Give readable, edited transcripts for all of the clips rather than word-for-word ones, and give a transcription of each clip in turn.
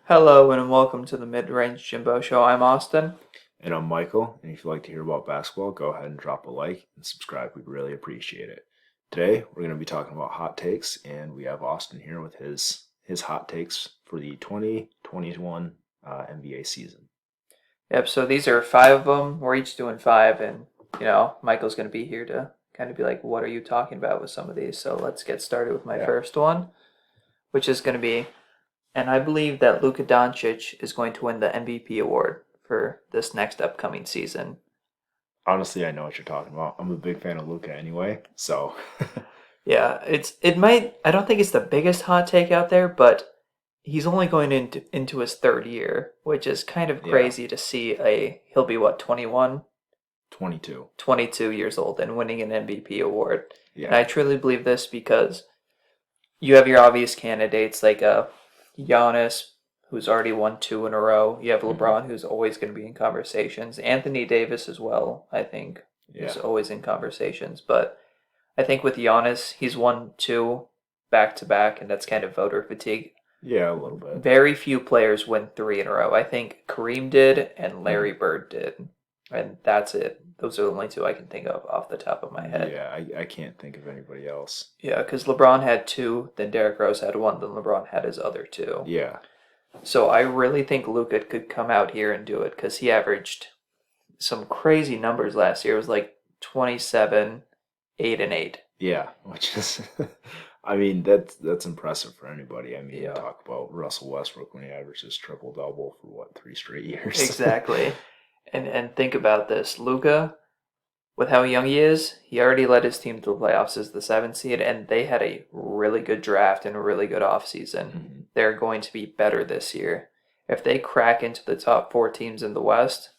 Hello and welcome to the Mid-Range Jimbo Show. I'm Austin. And I'm Michael, and if you'd like to hear about basketball, go ahead and drop a like and subscribe. We'd really appreciate it. Today, we're going to be talking about hot takes, and we have Austin here with his hot takes for the 2021 NBA season. Yep, so these are five of them. We're each doing five, and Michael's going to be here to kind of be like, what are you talking about with some of these? So let's get started with my Yeah, first one, which is going to be, and I believe that Luka Doncic is going to win the MVP award for this next upcoming season. honestly, I know what you're talking about. I'm a big fan of Luca anyway, so Yeah, I don't think it's the biggest hot take out there, but he's only going into his third year, which is kind of yeah, crazy to see he'll be what, 21, 22. 22 years old and winning an MVP award. And Yeah, I truly believe this because you have your obvious candidates like Giannis, who's already won two in a row. You have hmm, LeBron, who's always going to be in conversations. Anthony Davis as well, I think, is yeah, always in conversations. But I think with Giannis, he's won two back to back, and that's kind of voter fatigue. yeah, a little bit. Very few players win three in a row. I think Kareem did and Hmm. Larry Bird did. And that's it. Those are the only two I can think of off the top of my head. Yeah, I can't think of anybody else. Yeah, because LeBron had two, then Derrick Rose had one, then LeBron had his other two. Yeah, So I really think Luka could come out here and do it because he averaged some crazy numbers last year. It was like 27, 8, and 8. yeah, which is, I mean, that's impressive for anybody. I mean, Yeah, talk about Russell Westbrook when he averages triple double for what, three straight years. exactly. And think about this. Luka, with how young he is, he already led his team to the playoffs as the seventh seed, and they had a really good draft and a really good offseason. Mhm. They're going to be better this year. If they crack into the top four teams in the West,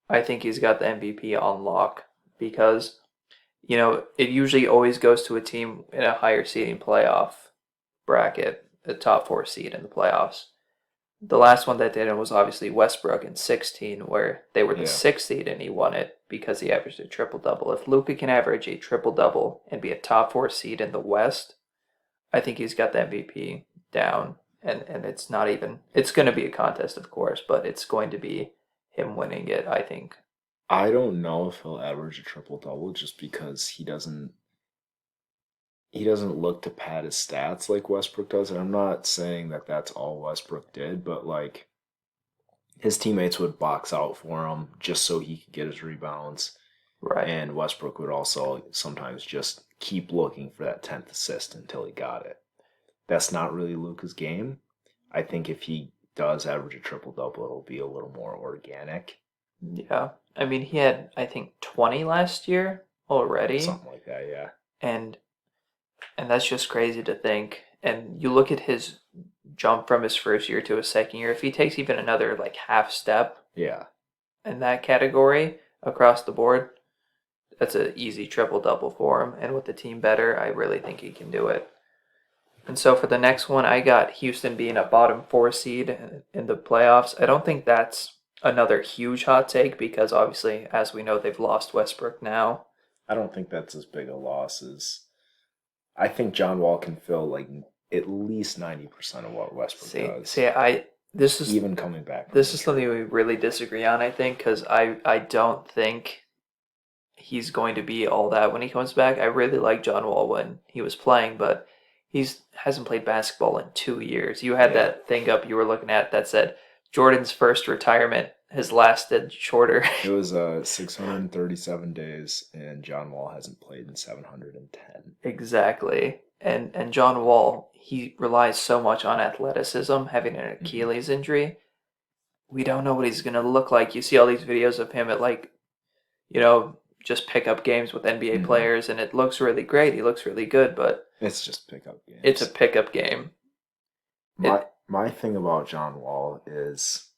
I think he's got the MVP on lock because, it usually always goes to a team in a higher seeding playoff bracket, a top four seed in the playoffs. The last one that did it was obviously Westbrook in 16, where they were the Yeah, sixth seed and he won it because he averaged a triple double. If Luka can average a triple double and be a top four seed in the West, I think he's got the MVP down. And it's not even, it's going to be a contest, of course, but it's going to be him winning it, I think. I don't know if he'll average a triple double just because he doesn't look to pad his stats like Westbrook does. And I'm not saying that that's all Westbrook did, but like his teammates would box out for him just so he could get his rebounds. Right. And Westbrook would also sometimes just keep looking for that 10th assist until he got it. That's not really Luka's game. I think if he does average a triple double, it'll be a little more organic, Yeah. I mean, he had, I think, 20 last year already. something like that. Yeah, And And that's just crazy to think. And you look at his jump from his first year to his second year, if he takes even another like half step yeah. in that category across the board, that's an easy triple double for him. And with the team better, I really think he can do it. And so for the next one, I got Houston being a bottom four seed in the playoffs. I don't think that's another huge hot take because obviously, as we know, they've lost Westbrook now. I don't think that's as big a loss as I think John Wall can fill like at least 90% of what Westbrook See, does, I this is even coming back from This is injury. something we really disagree on, I think, because I don't think he's going to be all that when he comes back. I really like John Wall when he was playing, but he's hasn't played basketball in 2 years. You had Yeah, that thing up you were looking at that said Jordan's first retirement has lasted shorter. it was 637 days, and John Wall hasn't played in 710. Exactly. And John Wall, he relies so much on athleticism, having an Hmm. Achilles injury. We don't know what he's gonna look like. You see all these videos of him at like just pick up games with NBA Hmm. players, and it looks really great. He looks really good, but It's just pickup it's a games. pickup game. My It my thing about John Wall is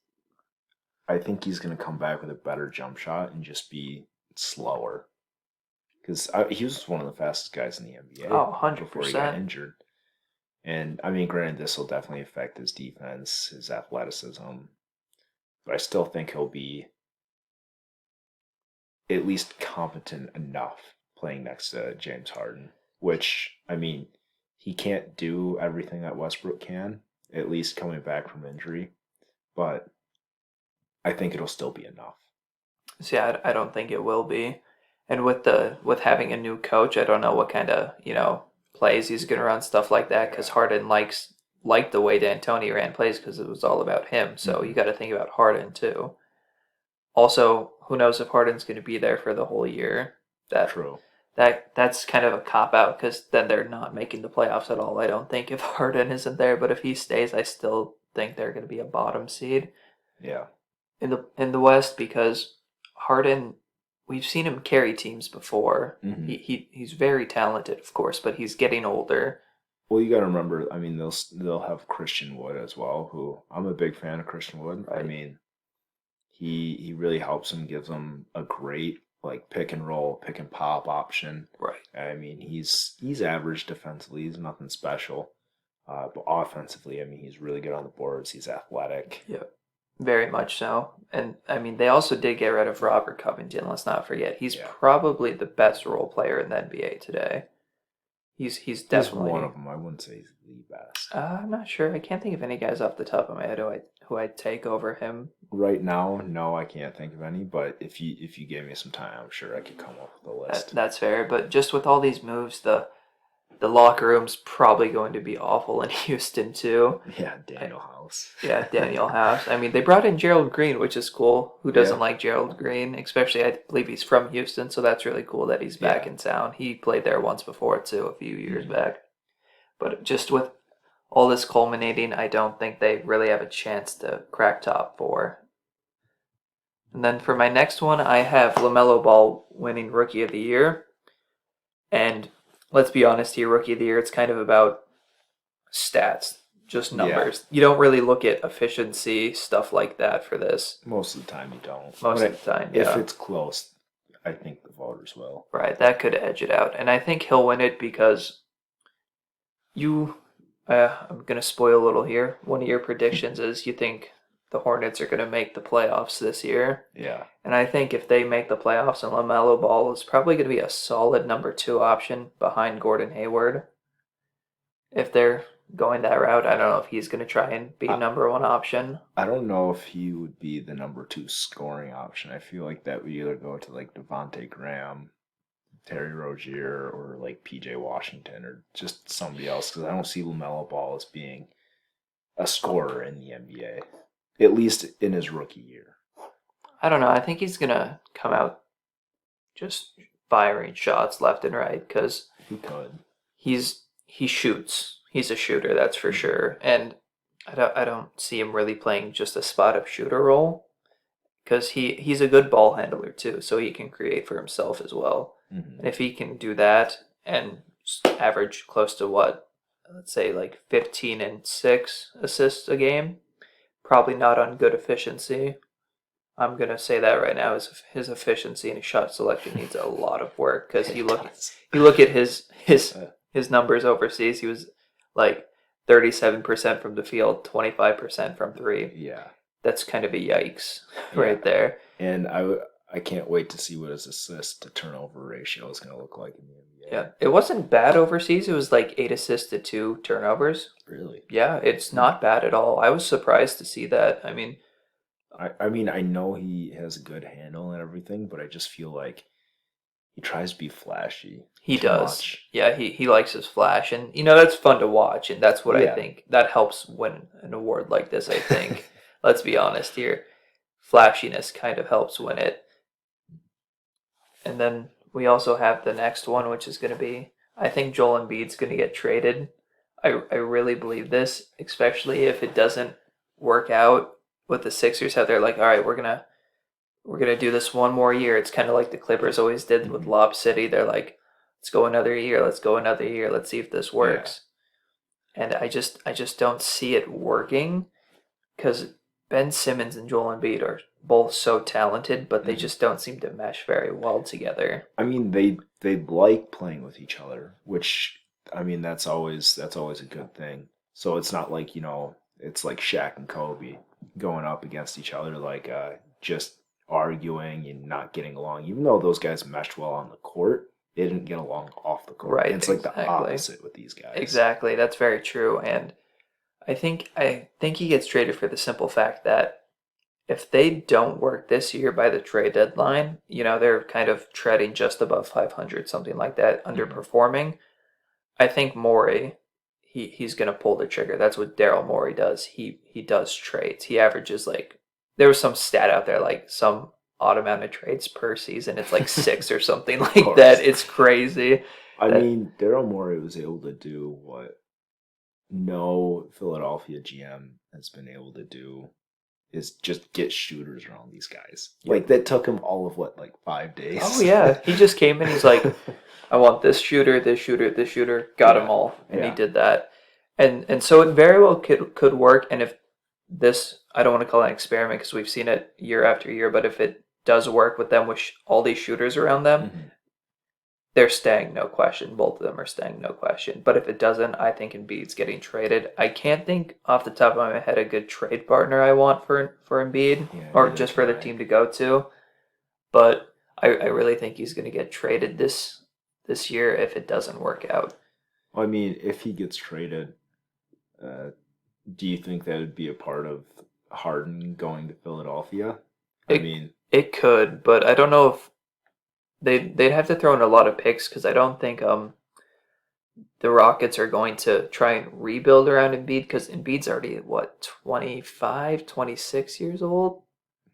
I think he's going to come back with a better jump shot and just be slower because he was one of the fastest guys in the NBA oh, 100 before he got percent. injured. And I mean, granted, this will definitely affect his defense, his athleticism, but I still think he'll be at least competent enough playing next to James Harden, which, I mean, he can't do everything that Westbrook can. at least coming back from injury, but I think it'll still be enough. See, I don't think it will be. And with having a new coach, I don't know what kind of, plays he's going to run, stuff like that, because Harden liked the way D'Antoni ran plays because it was all about him. So you got to think about Harden too. Also, who knows if Harden's going to be there for the whole year? True. That's kind of a cop out because then they're not making the playoffs at all. I don't think if Harden isn't there, but if he stays, I still think they're going to be a bottom seed. Yeah. In the West because Harden, we've seen him carry teams before. Mm-hmm. He's very talented, of course, but he's getting older. Well, you got to remember. I mean, they'll have Christian Wood as well, who I'm a big fan of Christian Wood. Right. I mean, he really helps him, gives him a great like pick and roll, pick and pop option. Right. I mean, he's average defensively. He's nothing special, but offensively, I mean, he's really good on the boards. He's athletic. Yeah. Very much so. And, I mean, they also did get rid of Robert Covington. Let's not forget. He's probably the best role player in the NBA today. He's definitely... He's one of them. I wouldn't say he's the best. I'm not sure. I can't think of any guys off the top of my head who I'd take over him. Right now, no, I can't think of any. But if you gave me some time, I'm sure I could come up with a list. That's fair. But just with all these moves, the locker room's probably going to be awful in Houston, too. Yeah, Daniel House. Yeah, Daniel House. I mean, they brought in Gerald Green, which is cool. Who doesn't like Gerald Green? Especially, I believe he's from Houston, so that's really cool that he's back in town. He played there once before, too, a few years back. But just with all this culminating, I don't think they really have a chance to crack top 4. And then for my next one, I have LaMelo Ball winning Rookie of the Year. And let's be honest here, Rookie of the Year, it's kind of about stats, just numbers. You don't really look at efficiency, stuff like that for this. Most of the time you don't. Most of the time, If it's close, I think the voters will. Right, that could edge it out. And I think he'll win it because I'm going to spoil a little here. One of your predictions is you think the Hornets are going to make the playoffs this year. Yeah. And I think if they make the playoffs, and LaMelo Ball is probably going to be a solid number 2 option behind Gordon Hayward. If they're going that route, I don't know if he's going to try and be number 1 option. I don't know if he would be the number 2 scoring option. I feel like that would either go to like Devontae Graham, Terry Rozier, or like PJ Washington, or just somebody else, because I don't see LaMelo Ball as being a scorer in the NBA, at least in his rookie year. I don't know. I think he's going to come out just firing shots left and right because he could. He shoots. He's a shooter, that's for sure. And I don't see him really playing just a spot-up shooter role because he's a good ball handler too, so he can create for himself as well. Mm-hmm. And if he can do that and average close to let's say like 15 and 6 assists a game, probably not on good efficiency. I'm going to say that right now. His efficiency and his shot selection needs a lot of work because you look at his numbers overseas, he was like 37% from the field, 25% from 3. Yeah. That's kind of a yikes right there. And I can't wait to see what his assist to turnover ratio is going to look like in the NBA. Yeah. It wasn't bad overseas. It was like 8 assists to 2 turnovers. Really? Yeah, it's not bad at all. I was surprised to see that. I mean, I know he has a good handle and everything, but I just feel like he tries to be flashy. He does. Much. Yeah, he likes his flash. And, that's fun to watch. And that's what I think. That helps win an award like this, I think. Let's be honest here. Flashiness kind of helps win it. And then we also have the next one, which is going to be, I think Joel Embiid's going to get traded. I really believe this, especially if it doesn't work out with the Sixers, how they're like, all right, we're gonna do this one more year. It's kind of like the Clippers always did with Lob City. They're like, let's go another year. Let's see if this works. Yeah. And I just don't see it working because Ben Simmons and Joel Embiid are both so talented, but they just don't seem to mesh very well together. I mean, they like playing with each other, which I mean that's always a good thing. So it's not like it's like Shaq and Kobe going up against each other, like just arguing and not getting along. Even though those guys meshed well on the court, they didn't get along off the court. Right. It's like the opposite with these guys. Exactly. That's very true. And I think he gets traded for the simple fact that if they don't work this year by the trade deadline, they're kind of treading just above 500, something like that, Mhm. underperforming. I think Morey, he's gonna pull the trigger. That's what Daryl Morey does. He does trades. He averages like there was some stat out there like some odd amount of trades per season. It's like six or something Of like that. course. It's crazy. I That mean, Daryl Morey was able to do what no Philadelphia GM has been able to do is just get shooters around these guys. Like Yep. that took him all of what, like Oh 5 days? yeah, he just came in. He's like, I want this shooter, this shooter, this shooter. Got them Yeah. all, and he Yeah. did that. And so it very well could work. And if this, I don't want to call it an experiment because we've seen it year after year, but if it does work with them with all these shooters around them, Mhm. they're staying, no question. Both of them are staying, no question. But if it doesn't, I think Embiid's getting traded. I can't think off the top of my head a good trade partner I want for Embiid Yeah, or neither just for can the I. team to go to. But I really think he's going to get traded this year if it doesn't work out. Well, I mean, if he gets traded, uh, do you think that would be a part of Harden going to Philadelphia? I It mean, it could, but I don't know if they'd have to throw in a lot of picks because I don't think the Rockets are going to try and rebuild around Embiid because Embiid's already what 25, 26 years old.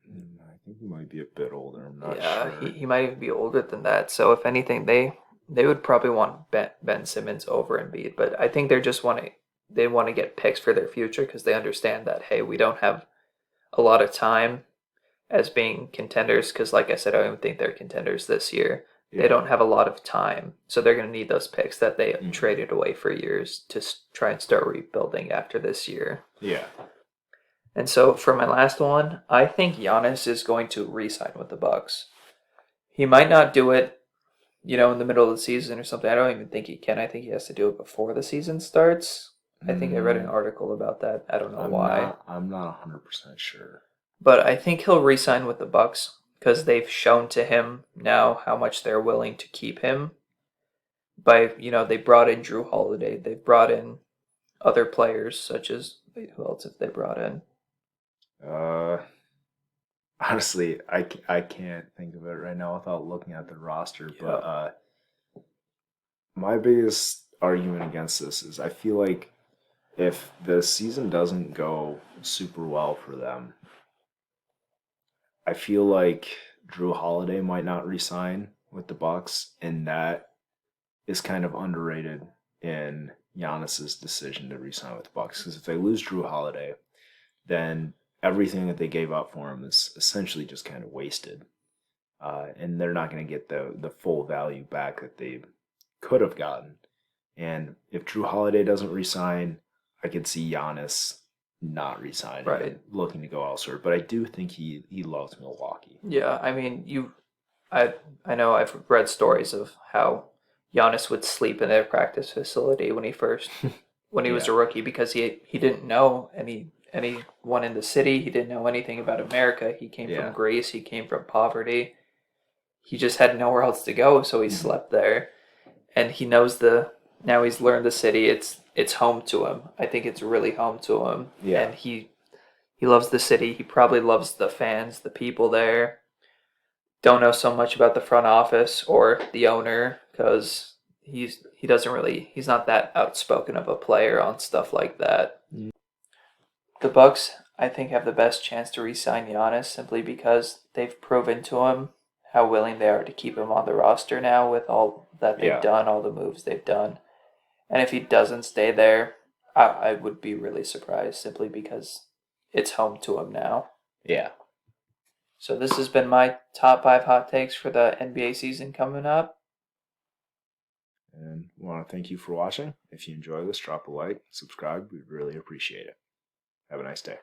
I think he might be a bit older. I'm not Yeah, he, sure. he might even be older than that. So if anything, they would probably want Ben Simmons over Embiid, but I think they want to get picks for their future because they understand that hey, we don't have a lot of time as being contenders because like I said, I don't even think they're contenders this year. They Yeah. don't have a lot of time, so they're going to need those picks that they Hmm. traded away for years to try and start rebuilding after this year. Yeah. And so for my last one, I think Giannis is going to re-sign with the Bucks. He might not do it, in the middle of the season or something. I don't even think he can. I think he has to do it before the season starts. I think I read an Mm, article about that. I don't know I'm why. not. I'm not 100% sure. But I think he'll re-sign with the Bucks because they've shown to him now how much they're willing to keep him. They brought in Drew Holiday. They brought in other players such as wait, who else have they brought in? Uh, honestly, I can't think of it right now without looking at the roster. But Yeah, my biggest argument against this is I feel like if the season doesn't go super well for them, I feel like Drew Holiday might not resign with the Bucks, and that is kind of underrated in Giannis's decision to resign with the Bucks. Because if they lose Drew Holiday, then everything that they gave up for him is essentially just kind of wasted, and they're not going to get the full value back that they could have gotten. And if Drew Holiday doesn't resign, I could see Giannis not resigning right. and looking to go elsewhere. But I do think he loves Milwaukee. Yeah, I mean, I know I've read stories of how Giannis would sleep in their practice facility when he was Yeah. a rookie because he didn't know anyone in the city. He didn't know anything about America. He came from Yeah. Greece. He came from poverty. He just had nowhere else to go, so he Mhm. slept there. And he knows the now he's learned the city. It's home to him. I think it's really home to him, Yeah. and he loves the city. He probably loves the fans, the people there. Don't know so much about the front office or the owner because he's not that outspoken of a player on stuff like that. Mm. The Bucks, I think, have the best chance to re-sign Giannis simply because they've proven to him how willing they are to keep him on the roster now with all that they've Yeah. done, all the moves they've done. And if he doesn't stay there, I would be really surprised simply because it's home to him now. Yeah. So this has been my top 5 hot takes for the NBA season coming up. And we want to thank you for watching. If you enjoy this, drop a like, subscribe. We'd really appreciate it. Have a nice day.